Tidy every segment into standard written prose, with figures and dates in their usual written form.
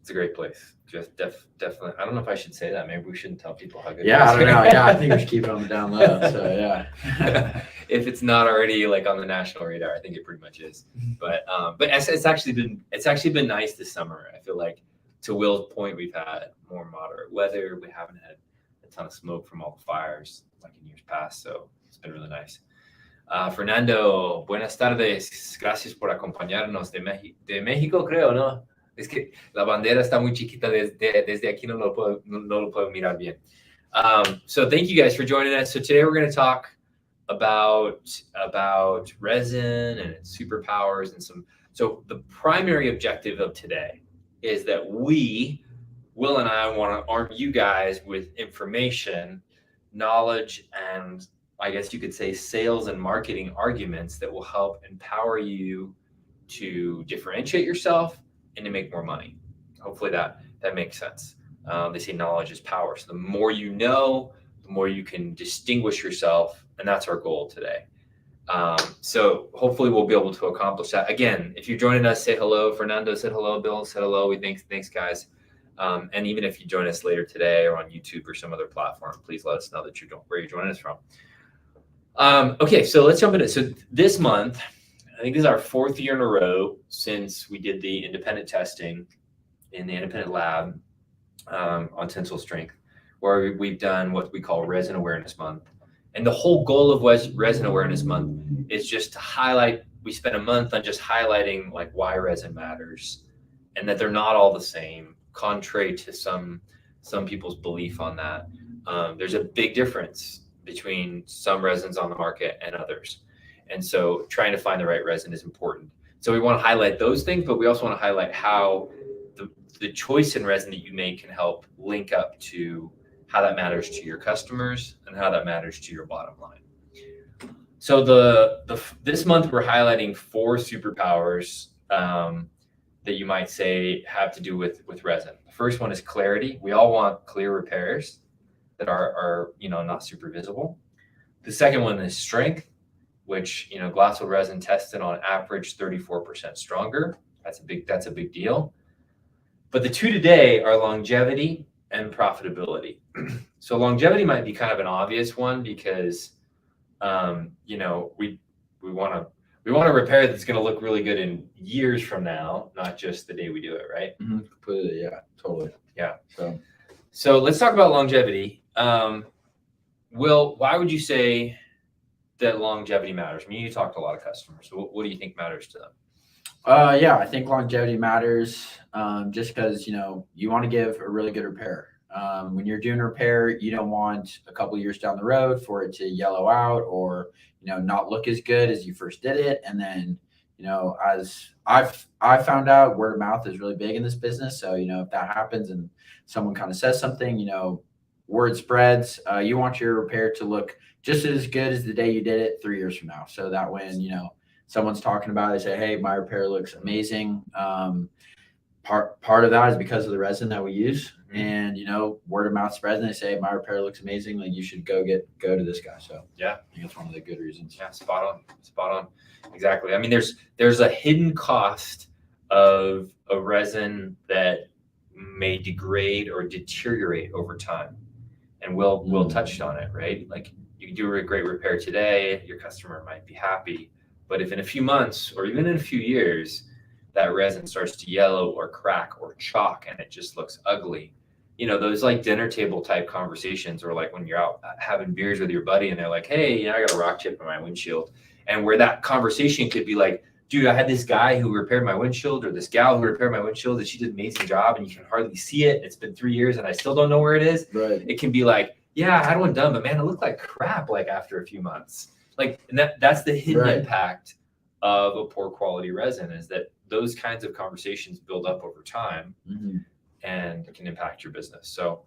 It's a great place. Just definitely. I don't know if I should say that. Maybe we shouldn't tell people how good. Yeah, I don't know. Yeah, I think we should keep it on the down low. So yeah. If it's not already like on the national radar, I think it pretty much is. But it's actually been nice this summer. I feel like, to Will's point, we've had more moderate weather. We haven't had a ton of smoke from all the fires like in years past, so it's been really nice. Fernando, buenas tardes. Gracias por acompañarnos de México, creo, ¿no? Es que la bandera está muy chiquita desde aquí, no lo puedo mirar bien. So thank you guys for joining us. So today we're going to talk about resin and its superpowers and some. So the primary objective of today is that Will and I, want to arm you guys with information, knowledge, and I guess you could say sales and marketing arguments that will help empower you to differentiate yourself and to make more money. Hopefully that makes sense. They say knowledge is power. So the more you know, the more you can distinguish yourself. And that's our goal today. So hopefully we'll be able to accomplish that. Again, if you're joining us, say hello. Fernando said hello. Bill said hello. Thanks guys. And even if you join us later today or on YouTube or some other platform, please let us know that where you're joining us from. Okay, so let's jump into it. So this month, I think this is our 4th year in a row since we did the independent testing in the independent lab on tensile strength, where we've done what we call Resin Awareness Month. And the whole goal of Resin Awareness Month is just to highlight. We spent a month on just highlighting like why resin matters, and that they're not all the same, contrary to some people's belief on that. There's a big difference between some resins on the market and others. And so trying to find the right resin is important. So we want to highlight those things, but we also want to highlight how the choice in resin that you make can help link up to how that matters to your customers and how that matters to your bottom line. So this month we're highlighting 4 superpowers that you might say have to do with resin. The first one is clarity. We all want clear repairs that are not super visible. The second one is strength, which GlasWeld resin tested on average 34% stronger. That's a big deal. But the 2 today are longevity and profitability. So longevity might be kind of an obvious one because we want a repair that's going to look really good in years from now, not just the day we do it, right? Mm-hmm. Completely, yeah, totally. Yeah. So let's talk about longevity. Will, why would you say that longevity matters? I mean, you talk to a lot of customers. So what do you think matters to them? Yeah, I think longevity matters just because, you want to give a really good repair. When you're doing a repair, you don't want a couple years down the road for it to yellow out or, not look as good as you first did it. And then, as I've found out, word of mouth is really big in this business. So, if that happens and someone kind of says something, word spreads. You want your repair to look just as good as the day you did it 3 years from now. So that when, someone's talking about it, they say, hey, my repair looks amazing. Part of that is because of the resin that we use. Mm-hmm. And, word of mouth spreads and they say, my repair looks amazing. Like you should go to this guy. So yeah, I think that's one of the good reasons. Yeah. Spot on. Exactly. I mean, there's a hidden cost of a resin that may degrade or deteriorate over time. And Will touched on it, right? Like you can do a great repair today, your customer might be happy, but if in a few months or even in a few years, that resin starts to yellow or crack or chalk and it just looks ugly. Those like dinner table type conversations, or like when you're out having beers with your buddy and they're like, hey, I got a rock chip in my windshield. And where that conversation could be like, dude, I had this guy who repaired my windshield, or this gal who repaired my windshield, and she did an amazing job and you can hardly see it. It's been 3 years and I still don't know where it is. Right. It can be like, yeah, I had one done, but man, it looked like crap like after a few months. Like, and that's the hidden impact of a poor quality resin, is that those kinds of conversations build up over time. Mm-hmm. And can impact your business. So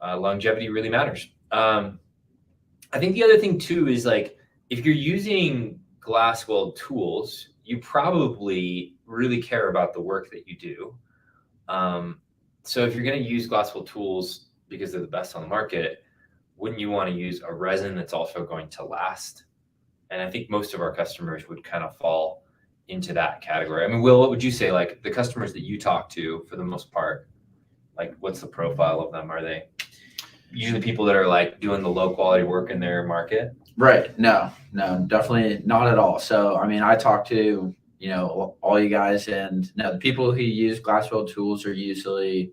longevity really matters. I think the other thing too is like, if you're using GlasWeld tools, you probably really care about the work that you do. So if you're going to use GlasWeld tools because they're the best on the market, wouldn't you want to use a resin that's also going to last? And I think most of our customers would kind of fall into that category? I mean, Will, what would you say, like the customers that you talk to for the most part, like what's the profile of them? Are they usually people that are like doing the low quality work in their market? Right. No, definitely not at all. So, I mean, I talk to, all you guys, and no, the people who use GlasWeld tools are usually,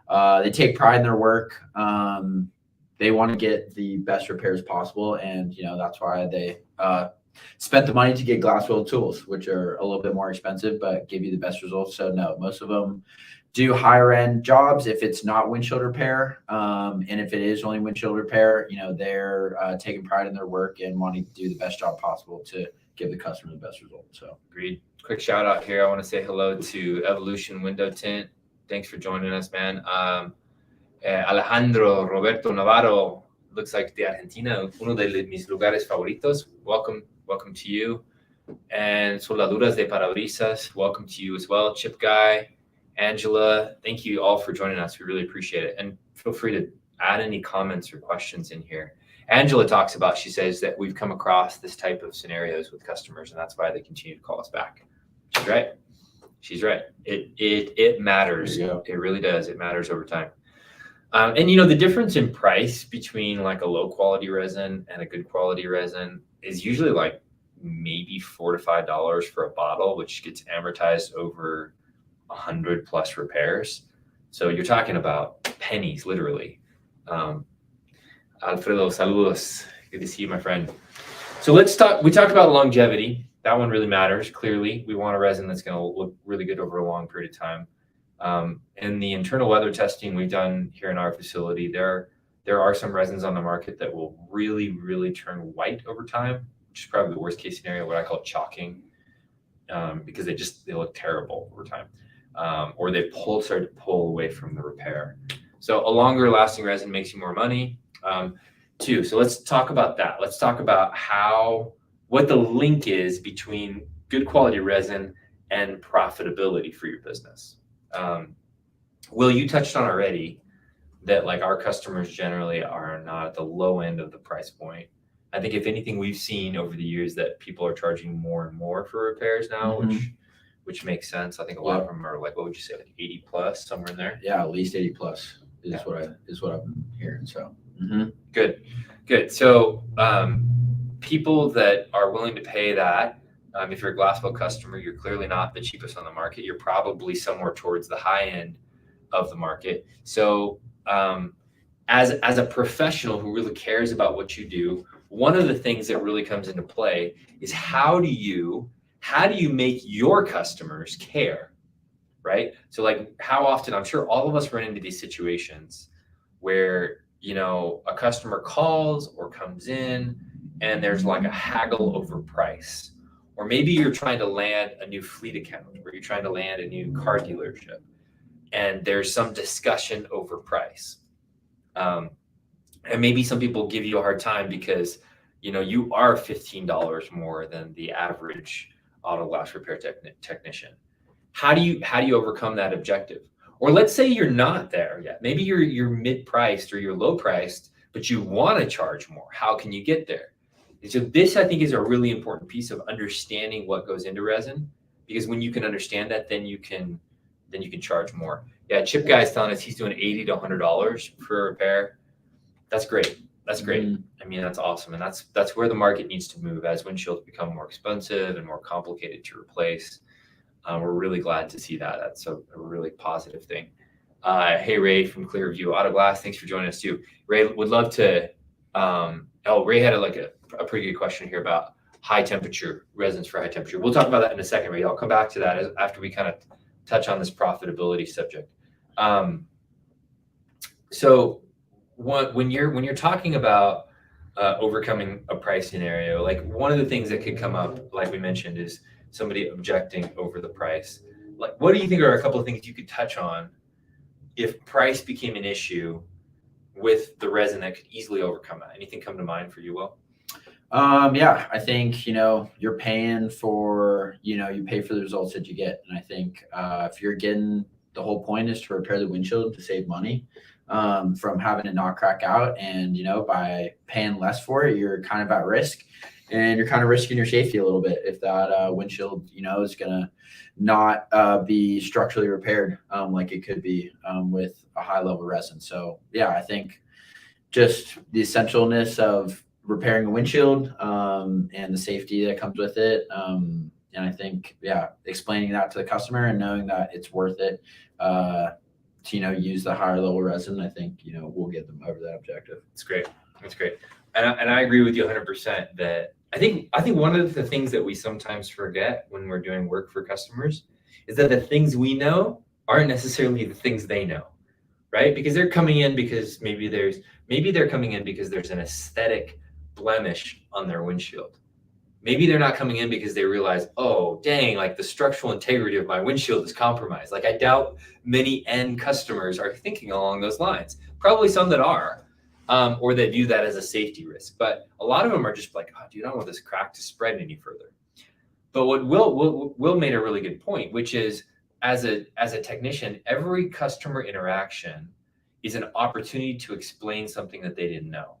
they take pride in their work. They want to get the best repairs possible. And, that's why they, spent the money to get GlasWeld tools, which are a little bit more expensive, but give you the best results. So no, most of them do higher end jobs if it's not windshield repair. And if it is only windshield repair, they're taking pride in their work and wanting to do the best job possible to give the customer the best result. So agreed. Quick shout out here. I want to say hello to Evolution Window Tint. Thanks for joining us, man. Alejandro Roberto Navarro, looks like de Argentina, uno de mis lugares favoritos. Welcome to you. And Soldaduras de Parabrisas, welcome to you as well. Chip Guy, Angela, thank you all for joining us. We really appreciate it. And feel free to add any comments or questions in here. Angela talks about, she says that we've come across this type of scenarios with customers, and that's why they continue to call us back. She's right. She's right. It matters. It really does. It matters over time. And the difference in price between like a low quality resin and a good quality resin is usually like maybe $4 to $5 for a bottle, which gets amortized over 100 plus repairs. So you're talking about pennies, literally. Alfredo, saludos. Good to see you, my friend. So we talked about longevity. That one really matters. Clearly, we want a resin that's going to look really good over a long period of time. In the internal weather testing we've done here in our facility, there are some resins on the market that will really, really turn white over time, which is probably the worst case scenario, what I call chalking, because they look terrible over time, or they start to pull away from the repair. So a longer lasting resin makes you more money too. So let's talk about that. Let's talk about what the link is between good quality resin and profitability for your business. Will, you touched on already that like our customers generally are not at the low end of the price point. I think if anything, we've seen over the years that people are charging more and more for repairs now, which makes sense. I think a lot of them are like, what would you say, like 80 plus, somewhere in there? Yeah, at least 80 plus is what I'm hearing. So good. So people that are willing to pay that, if you're a GlasWeld customer, you're clearly not the cheapest on the market. You're probably somewhere towards the high end of the market. So as a professional who really cares about what you do, one of the things that really comes into play is how do you make your customers care, right? So like how often, I'm sure all of us run into these situations where, a customer calls or comes in and there's like a haggle over price. Or maybe you're trying to land a new fleet account, or you're trying to land a new car dealership, and there's some discussion over price. And maybe some people give you a hard time because, you are $15 more than the average auto glass repair technician. How do you overcome that objective? Or let's say you're not there yet. Maybe you're mid-priced or you're low-priced, but you want to charge more. How can you get there? And so this, I think, is a really important piece of understanding what goes into resin, because when you can understand that, then you can charge more. Yeah, Chip Guy's telling us he's doing $80 to $100 for a repair. That's great. That's great. I mean, that's awesome. And that's where the market needs to move as windshields become more expensive and more complicated to replace. We're really glad to see that. That's a really positive thing. Hey, Ray from Clearview Auto Glass, thanks for joining us too. Ray, would love to, Ray had a pretty good question here about high temperature resins for high temperature. We'll talk about that in a second, Ray. I'll come back to that after we kind of touch on this profitability subject. So when you're talking about overcoming a price scenario, like one of the things that could come up, like we mentioned, is somebody objecting over the price. Like, what do you think are a couple of things you could touch on if price became an issue with the resin that could easily overcome that? Anything come to mind for you, Will? Yeah, I think, you're paying for, you pay for the results that you get. And I think if you're getting, the whole point is to repair the windshield to save money from having it not crack out. And, by paying less for it, you're kind of at risk. and you're kind of risking your safety a little bit if that windshield, is going to not be structurally repaired like it could be with a high level resin. So yeah, I think just the essentialness of repairing a windshield and the safety that comes with it. And I think, explaining that to the customer and knowing that it's worth it to, use the higher level resin, I think, we'll get them over that objective. It's great. That's great. And I agree with you 100% that I think one of the things that we sometimes forget when we're doing work for customers is that the things we know aren't necessarily the things they know, right? Because they're coming in because maybe they're coming in because there's an aesthetic blemish on their windshield. Maybe they're not coming in because they realize, oh, dang, like the structural integrity of my windshield is compromised. Like I doubt many end customers are thinking along those lines. Probably some that are, or that view that as a safety risk. But a lot of them are just like, oh, dude, I don't want this crack to spread any further. But what Will made a really good point, which is as a technician, every customer interaction is an opportunity to explain something that they didn't know.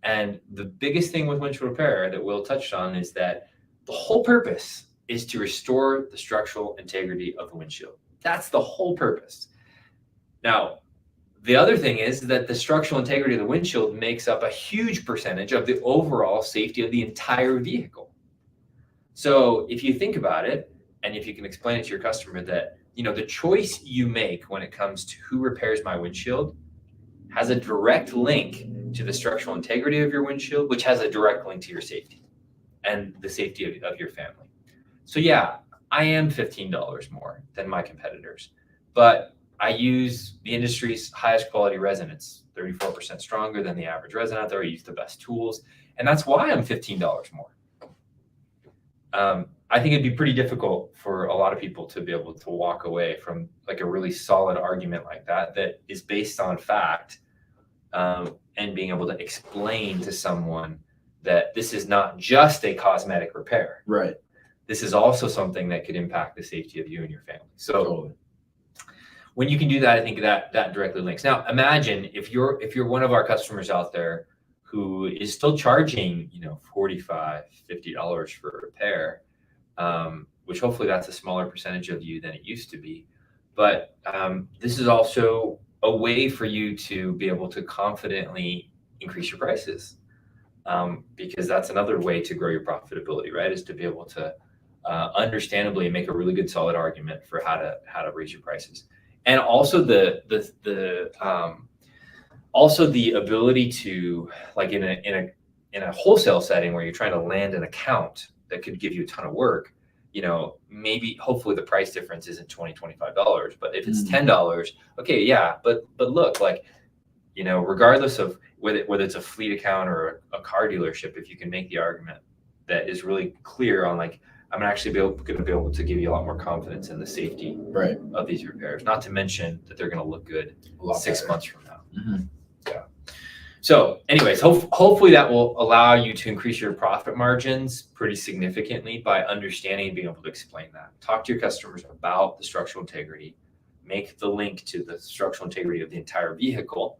And the biggest thing with windshield repair that Will touched on is that the whole purpose is to restore the structural integrity of the windshield. That's the whole purpose. Now, the other thing is that the structural integrity of the windshield makes up a huge percentage of the overall safety of the entire vehicle. So if you think about it, and if you can explain it to your customer that, the choice you make when it comes to who repairs my windshield has a direct link to the structural integrity of your windshield, which has a direct link to your safety and the safety of your family. So yeah, I am $15 more than my competitors, but I use the industry's highest quality resin. It's 34% stronger than the average resin out there. I use the best tools, and that's why I'm $15 more. I think it'd be pretty difficult for a lot of people to be able to walk away from like a really solid argument like that is based on fact, and being able to explain to someone that this is not just a cosmetic repair. Right. This is also something that could impact the safety of you and your family. So totally. When you can do that, I think that directly links. Now, imagine if you're one of our customers out there who is still charging, $45, $50 for a repair, which hopefully that's a smaller percentage of you than it used to be. But this is also a way for you to be able to confidently increase your prices, because that's another way to grow your profitability, right? Is to be able to understandably make a really good solid argument for how to raise your prices, and also the ability to, like in a wholesale setting where you're trying to land an account that could give you a ton of work. Maybe hopefully the price difference isn't $20-$25, but if it's $10, okay, yeah, but look, like, regardless of whether it's a fleet account or a car dealership, if you can make the argument that is really clear on, like, I'm actually going to be able to give you a lot more confidence in the safety of these repairs, not to mention that they're going to look good 6 months from now. Mm-hmm. Yeah. So anyways, hopefully that will allow you to increase your profit margins pretty significantly by understanding and being able to explain that. Talk to your customers about the structural integrity, make the link to the structural integrity of the entire vehicle,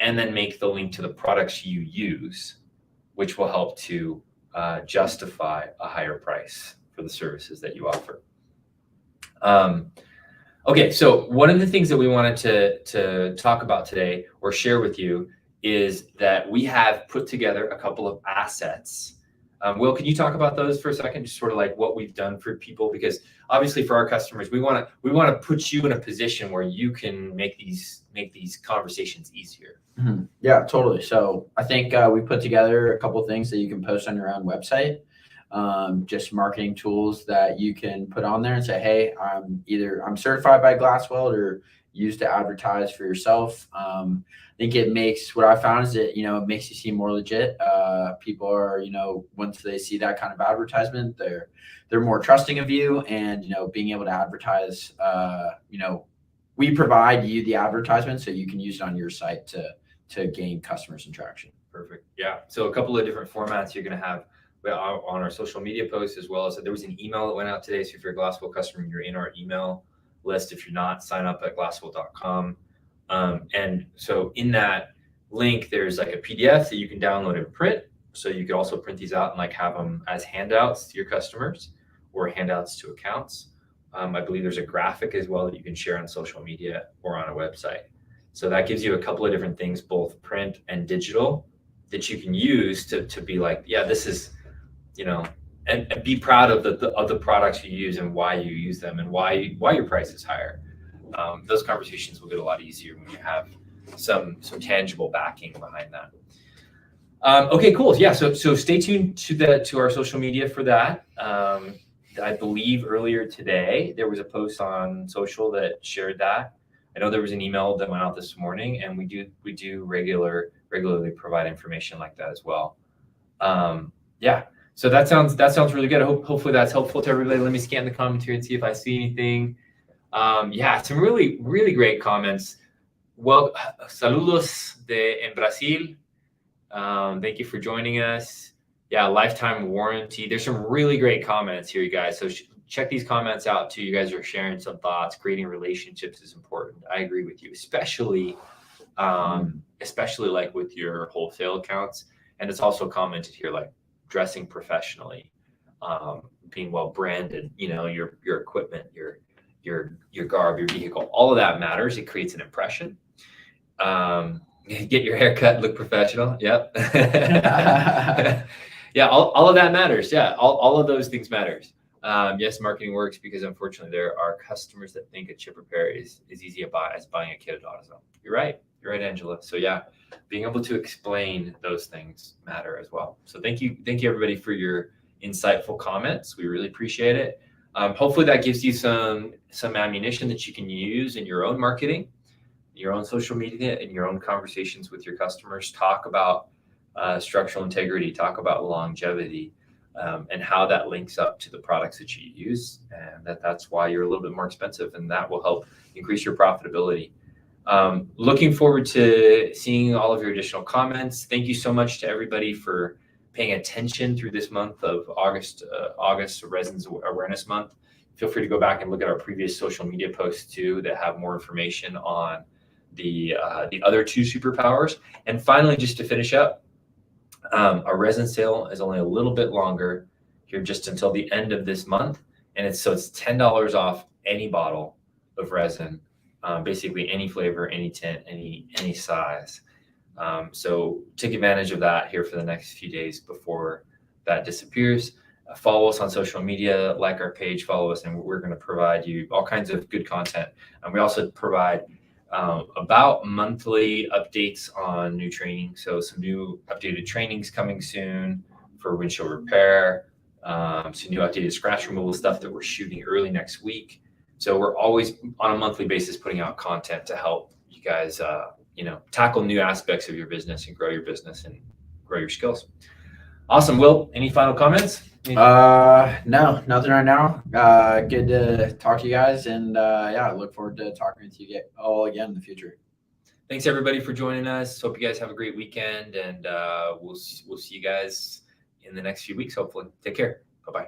and then make the link to the products you use, which will help to justify a higher price for the services that you offer. Okay, so one of the things that we wanted to talk about today or share with you is that we have put together a couple of assets. Will, can you talk about those for a second? Just sort of like what we've done for people, because obviously for our customers, we want to put you in a position where you can make these conversations easier. Mm-hmm. Yeah, totally. So I think we put together a couple of things that you can post on your own website, just marketing tools that you can put on there and say, hey, I'm certified by GlasWeld, or use to advertise for yourself. I think it makes, what I found is that, it makes you seem more legit. People are, once they see that kind of advertisement, they're more trusting of you, and, being able to advertise, we provide you the advertisement so you can use it on your site to gain customers and traction. Perfect. Yeah. So a couple of different formats you're going to have on our social media posts, as well as there was an email that went out today. So if you're a GlasWeld customer, you're in our email list. If you're not, sign up at GlasWeld.com. And so in that link, there's like a PDF that you can download and print. So you could also print these out and like have them as handouts to your customers or handouts to accounts. I believe there's a graphic as well that you can share on social media or on a website. So that gives you a couple of different things, both print and digital, that you can use to be like, yeah, this is, you know, and be proud of the products you use and why you use them and why your price is higher. Those conversations will get a lot easier when you have some tangible backing behind that. Okay, cool. Yeah, so stay tuned to our social media for that. I believe earlier today there was a post on social that shared that. I know there was an email that went out this morning, and we do regularly provide information like that as well. Yeah, so that sounds really good. Hopefully that's helpful to everybody. Let me scan the comments here and see if I see anything. Yeah, some really great comments. Well, saludos en Brasil. Thank you for joining us. Yeah, lifetime warranty. There's some really great comments here, you guys. So check these comments out too. You guys are sharing some thoughts. Creating relationships is important. I agree with you, especially like with your wholesale accounts. And it's also commented here, like dressing professionally, being well branded. You know, your equipment, your garb, your vehicle, all of that matters. It creates an impression. Get your hair cut, look professional. Yep. Yeah, all of that matters. Yeah, all of those things matters. Yes, marketing works because unfortunately there are customers that think a chip repair is easy as buying a kit at AutoZone. You're right, Angela. So yeah, being able to explain those things matter as well. So thank you everybody for your insightful comments. We really appreciate it. Hopefully that gives you some ammunition that you can use in your own marketing, your own social media, and your own conversations with your customers. Talk about structural integrity, talk about longevity, and how that links up to the products that you use, and that's why you're a little bit more expensive, and that will help increase your profitability. Looking forward to seeing all of your additional comments. Thank you so much to everybody for paying attention through this month of August, Resin's Awareness Month. Feel free to go back and look at our previous social media posts too that have more information on the other two superpowers. And finally, just to finish up, our resin sale is only a little bit longer here, just until the end of this month, and it's $10 off any bottle of resin, basically any flavor, any tint, any size. So take advantage of that here for the next few days before that disappears. Follow us on social media, like our page, follow us, and we're going to provide you all kinds of good content. And we also provide about monthly updates on new training. So some new updated trainings coming soon for windshield repair, some new updated scratch removal stuff that we're shooting early next week. So we're always on a monthly basis putting out content to help you guys, tackle new aspects of your business and grow your business and grow your skills. Awesome. Will, any final comments? No, nothing right now. Good to talk to you guys, and yeah, I look forward to talking with you all again in the future. Thanks everybody for joining us. Hope you guys have a great weekend, and we'll see you guys in the next few weeks. Hopefully, take care. Bye bye.